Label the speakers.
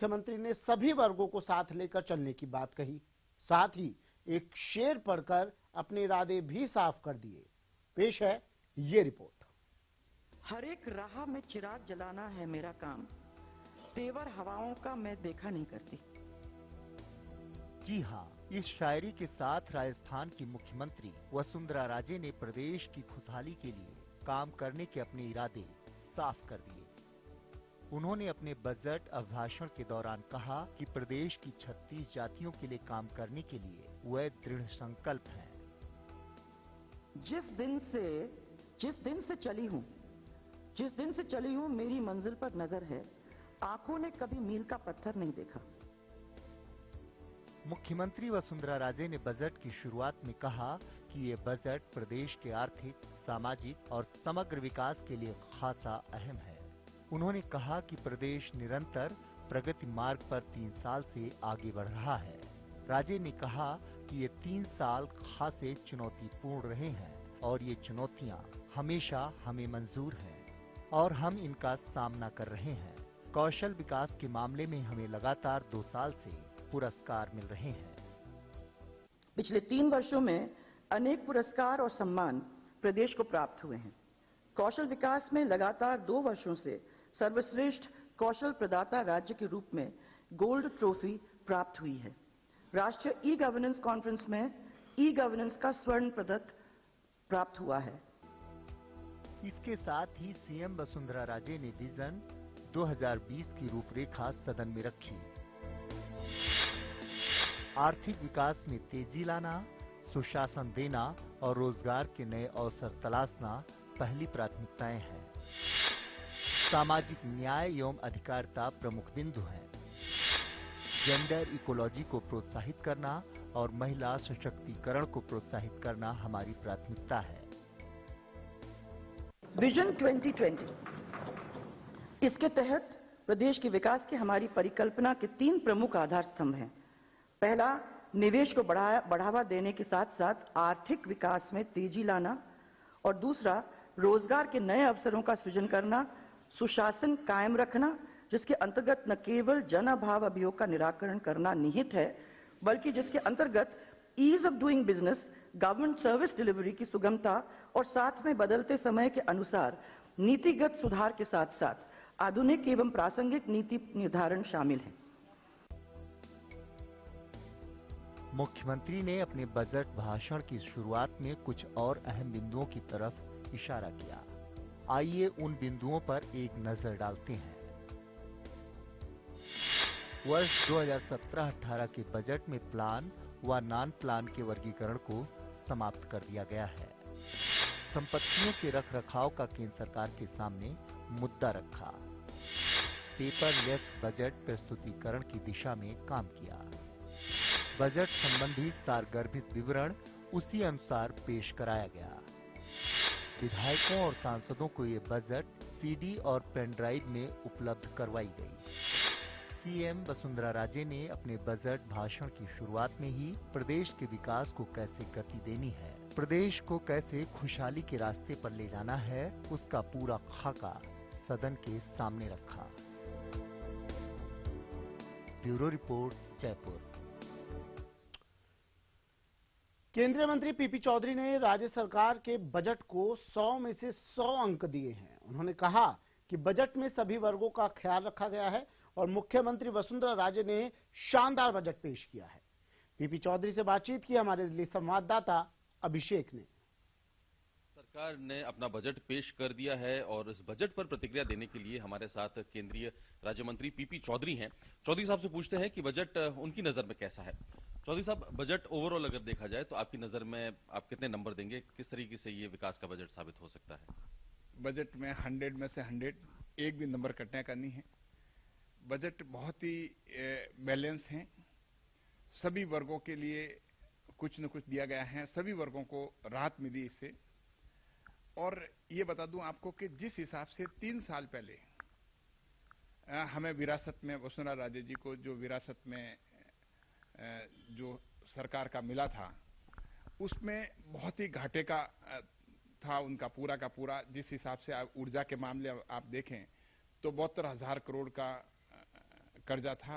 Speaker 1: मुख्यमंत्री ने सभी वर्गों को साथ लेकर चलने की बात कही। साथ ही एक शेर पढ़कर अपने इरादे भी साफ कर दिए। पेश है ये रिपोर्ट।
Speaker 2: हर एक राह में चिराग जलाना है मेरा काम, तेवर हवाओं का मैं देखा नहीं करती।
Speaker 3: जी हाँ, इस शायरी के साथ राजस्थान की मुख्यमंत्री वसुंधरा राजे ने प्रदेश की खुशहाली के लिए काम करने के अपने इरादे साफ कर दिए। उन्होंने अपने बजट अभिभाषण के दौरान कहा कि प्रदेश की 36 जातियों के लिए काम करने के लिए वह दृढ़ संकल्प हैं।
Speaker 2: जिस दिन से चली हूँ मेरी मंजिल पर नजर है, आंखों ने कभी मील का पत्थर नहीं देखा।
Speaker 3: मुख्यमंत्री वसुंधरा राजे ने बजट की शुरुआत में कहा कि ये बजट प्रदेश के आर्थिक, सामाजिक और समग्र विकास के लिए खासा अहम है। उन्होंने कहा कि प्रदेश निरंतर प्रगति मार्ग पर 3 साल से आगे बढ़ रहा है। राजे ने कहा कि ये 3 साल खासे चुनौतीपूर्ण रहे हैं और ये चुनौतियां हमेशा हमें मंजूर हैं और हम इनका सामना कर रहे हैं। कौशल विकास के मामले में हमें लगातार 2 साल से पुरस्कार मिल रहे हैं।
Speaker 2: पिछले 3 वर्षों में अनेक पुरस्कार और सम्मान प्रदेश को प्राप्त हुए हैं। कौशल विकास में लगातार 2 वर्षों से सर्वश्रेष्ठ कौशल प्रदाता राज्य के रूप में गोल्ड ट्रॉफी प्राप्त हुई है। राष्ट्रीय ई गवर्नेंस कॉन्फ्रेंस में ई गवर्नेंस का स्वर्ण पदक प्राप्त हुआ है।
Speaker 3: इसके साथ ही सीएम वसुंधरा राजे ने विजन 2020 की रूपरेखा सदन में रखी। आर्थिक विकास में तेजी लाना, सुशासन देना और रोजगार के नए अवसर तलाशना पहली प्राथमिकताएं हैं। सामाजिक न्याय एवं अधिकारिता प्रमुख बिंदु हैं। जेंडर इकोलॉजी को प्रोत्साहित करना और महिला सशक्तिकरण को प्रोत्साहित करना हमारी प्राथमिकता है।
Speaker 2: विजन 2020, इसके तहत प्रदेश के विकास की हमारी परिकल्पना के 3 प्रमुख आधार स्तंभ हैं। पहला, निवेश को बढ़ावा देने के साथ साथ आर्थिक विकास में तेजी लाना, और दूसरा, रोजगार के नए अवसरों का सृजन करना, सुशासन कायम रखना, जिसके अंतर्गत न केवल जन अभाव अभियोग का निराकरण करना निहित है, बल्कि जिसके अंतर्गत ease of doing business, government service delivery की सुगमता और साथ में बदलते समय के अनुसार नीतिगत सुधार के साथ साथ आधुनिक एवं प्रासंगिक नीति निर्धारण शामिल है।
Speaker 3: मुख्यमंत्री ने अपने बजट भाषण की शुरुआत में कुछ और अहम बिंदुओं की तरफ इशारा किया। आइए उन बिंदुओं पर एक नजर डालते हैं। वर्ष 2017-18 के बजट में प्लान व नॉन प्लान के वर्गीकरण को समाप्त कर दिया गया है। संपत्तियों के रखरखाव का केंद्र सरकार के सामने मुद्दा रखा। पेपरलेस बजट प्रस्तुतिकरण की दिशा में काम किया। बजट संबंधी सारगर्भित विवरण उसी अनुसार पेश कराया गया। विधायकों और सांसदों को ये बजट सीडी और पेन ड्राइव में उपलब्ध करवाई गई। सीएम वसुंधरा राजे ने अपने बजट भाषण की शुरुआत में ही प्रदेश के विकास को कैसे गति देनी है, प्रदेश को कैसे खुशहाली के रास्ते पर ले जाना है, उसका पूरा खाका सदन के सामने रखा। Bureau report, Jaipur.
Speaker 1: केंद्रीय मंत्री पीपी चौधरी ने राज्य सरकार के बजट को 100 में से 100 अंक दिए हैं। उन्होंने कहा कि बजट में सभी वर्गों का ख्याल रखा गया है और मुख्यमंत्री वसुंधरा राजे ने शानदार बजट पेश किया है। पीपी चौधरी से बातचीत की हमारे दिल्ली संवाददाता अभिषेक ने।
Speaker 4: सरकार ने अपना बजट पेश कर दिया है और इस बजट पर प्रतिक्रिया देने के लिए हमारे साथ केंद्रीय राज्य मंत्री पीपी चौधरी हैं। चौधरी साहब से पूछते हैं कि बजट उनकी नजर में कैसा है। चौधरी साहब, बजट ओवरऑल अगर देखा जाए तो आपकी नजर में आप कितने नंबर देंगे? किस तरीके से ये विकास का बजट साबित हो सकता है?
Speaker 5: बजट में 100 में से 100, एक भी नंबर कटने का नहीं है। बजट बहुत ही बैलेंस है। सभी वर्गों के लिए कुछ न कुछ दिया गया है। सभी वर्गों को राहत मिली इससे। और ये बता दूं आपको कि जिस हिसाब से 3 साल पहले हमें विरासत में वसुंधरा राजे जी को जो विरासत में जो सरकार का मिला था, उसमें बहुत ही घाटे का था उनका पूरा का पूरा। जिस हिसाब से ऊर्जा के मामले आप देखें तो 72,000 करोड़ का कर्जा था